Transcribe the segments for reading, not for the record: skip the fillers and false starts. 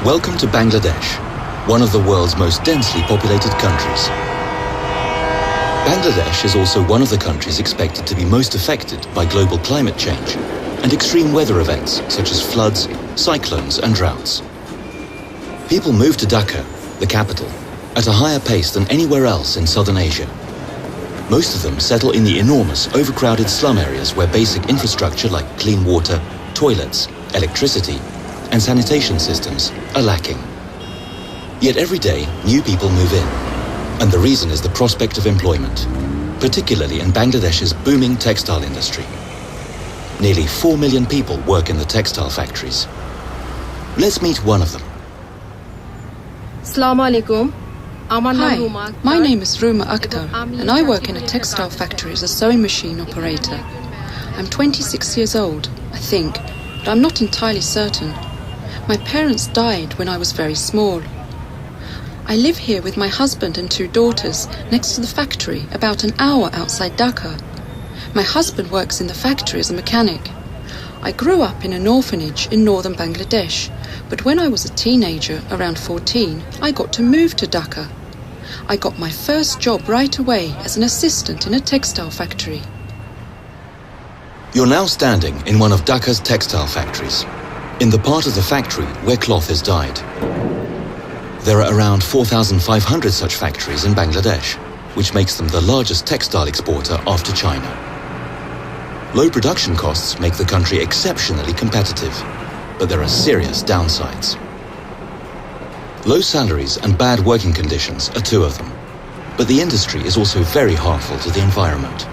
Welcome to Bangladesh, one of the world's most densely populated countries. Bangladesh is also one of the countries expected to be most affected by global climate change and extreme weather events such as floods, cyclones and droughts. People move to Dhaka, the capital, at a higher pace than anywhere else in southern Asia. Most of them settle in the enormous, overcrowded slum areas where basic infrastructure like clean water, toilets, electricity, and sanitation systems are lacking. Yet every day, new people move in, and the reason is the prospect of employment, particularly in Bangladesh's booming textile industry. Nearly 4 million people work in the textile factories. Let's meet one of them. Assalamu alaikum. Hi, my name is Ruma Akhtar and I work in a textile factory as a sewing machine operator. I'm 26 years old, I think, but I'm not entirely certain. My parents died when I was very small. I live here with my husband and 2 daughters next to the factory about an hour outside Dhaka. My husband works in the factory as a mechanic. I grew up in an orphanage in northern Bangladesh, but when I was a teenager, around 14, I got to move to Dhaka. I got my first job right away as an assistant in a textile factory. You're now standing in one of Dhaka's textile factories, in the part of the factory where cloth is dyed. There are around 4,500 such factories in Bangladesh, which makes them the largest textile exporter after China. Low production costs make the country exceptionally competitive, but there are serious downsides. Low salaries and bad working conditions are 2 of them, but the industry is also very harmful to the environment.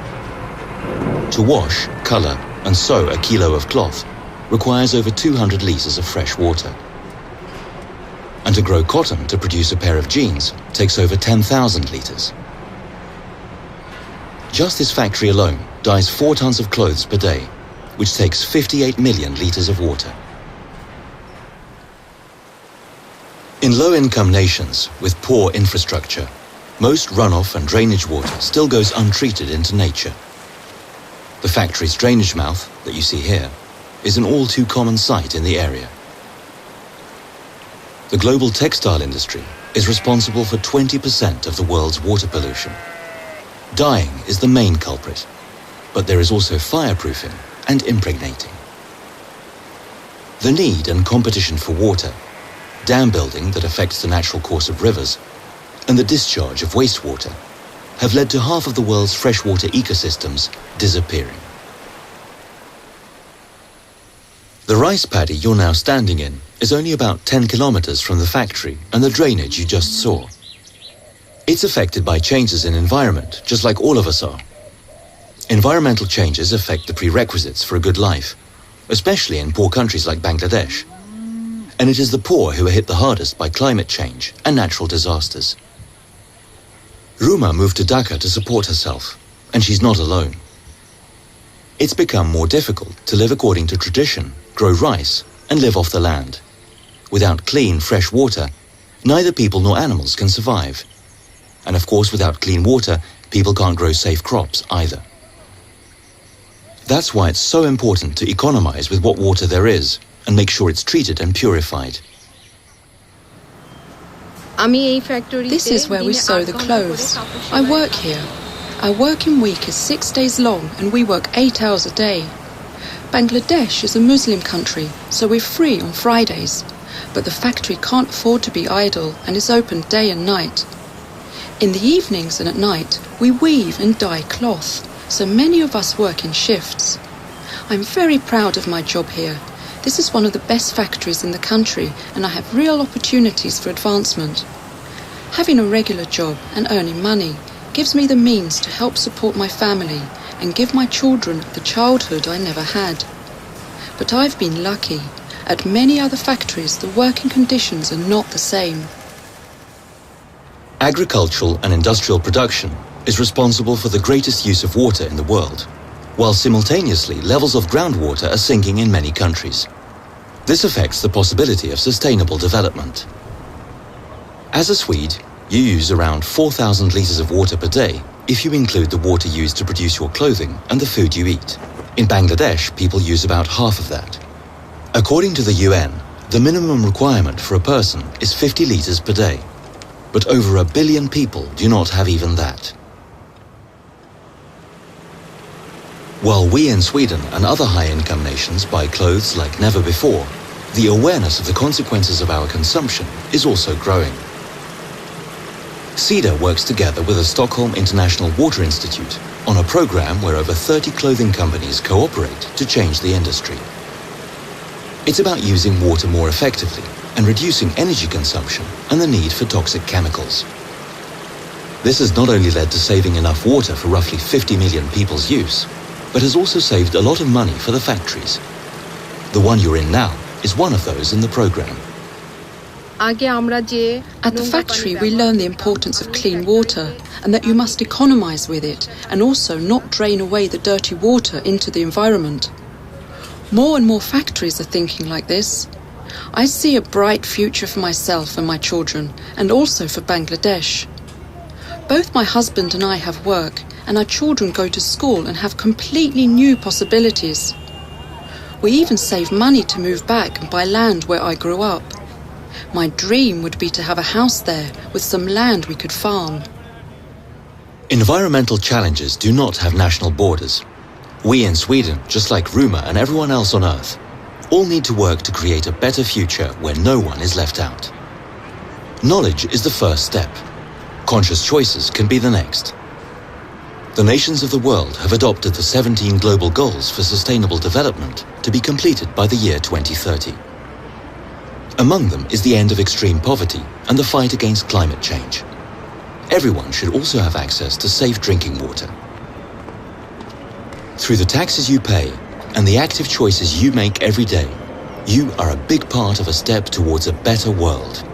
To wash, color, and sew a kilo of cloth requires over 200 liters of fresh water. And to grow cotton to produce a pair of jeans takes over 10,000 liters. Just this factory alone dyes 4 tons of clothes per day, which takes 58 million liters of water. In low-income nations with poor infrastructure, most runoff and drainage water still goes untreated into nature. The factory's drainage mouth, that you see here, is an all too common sight in the area. The global textile industry is responsible for 20% of the world's water pollution. Dyeing is the main culprit, but there is also fireproofing and impregnating. The need and competition for water, dam building that affects the natural course of rivers, and the discharge of wastewater have led to half of the world's freshwater ecosystems disappearing. The rice paddy you're now standing in is only about 10 kilometers from the factory and the drainage you just saw. It's affected by changes in environment, just like all of us are. Environmental changes affect the prerequisites for a good life, especially in poor countries like Bangladesh. And it is the poor who are hit the hardest by climate change and natural disasters. Ruma moved to Dhaka to support herself, and she's not alone. It's become more difficult to live according to tradition, grow rice, and live off the land. Without clean, fresh water, neither people nor animals can survive. And of course, without clean water, people can't grow safe crops either. That's why it's so important to economize with what water there is and make sure it's treated and purified. This is where we sew the clothes. I work here. Our working week is 6 days long and we work 8 hours a day. Bangladesh is a Muslim country, so we're free on Fridays. But the factory can't afford to be idle and is open day and night. In the evenings and at night, we weave and dye cloth, so many of us work in shifts. I'm very proud of my job here. This is one of the best factories in the country and I have real opportunities for advancement. Having a regular job and earning money gives me the means to help support my family and give my children the childhood I never had. But I've been lucky. At many other factories, the working conditions are not the same. Agricultural and industrial production is responsible for the greatest use of water in the world, while simultaneously levels of groundwater are sinking in many countries. This affects the possibility of sustainable development. As a Swede, you use around 4,000 liters of water per day if you include the water used to produce your clothing and the food you eat. In Bangladesh, people use about half of that. According to the UN, The minimum requirement for a person is 50 litres per day, but over 1 billion people do not have even that. While we in Sweden and other high-income nations buy clothes like never before, the awareness of the consequences of our consumption is also growing. SIDA works together with the Stockholm International Water Institute on a program where over 30 clothing companies cooperate to change the industry. It's about using water more effectively and reducing energy consumption and the need for toxic chemicals. This has not only led to saving enough water for roughly 50 million people's use, but has also saved a lot of money for the factories. The one you're in now is one of those in the program. At the factory, we learn the importance of clean water and that you must economize with it and also not drain away the dirty water into the environment. More and more factories are thinking like this. I see a bright future for myself and my children, and also for Bangladesh. Both my husband and I have work, and our children go to school and have completely new possibilities. We even save money to move back and buy land where I grew up. My dream would be to have a house there with some land we could farm. Environmental challenges do not have national borders. We in Sweden, just like Ruma and everyone else on Earth, all need to work to create a better future where no one is left out. Knowledge is the first step. Conscious choices can be the next. The nations of the world have adopted the 17 global goals for sustainable development to be completed by the year 2030. Among them is the end of extreme poverty and the fight against climate change. Everyone should also have access to safe drinking water. Through the taxes you pay and the active choices you make every day, you are a big part of a step towards a better world.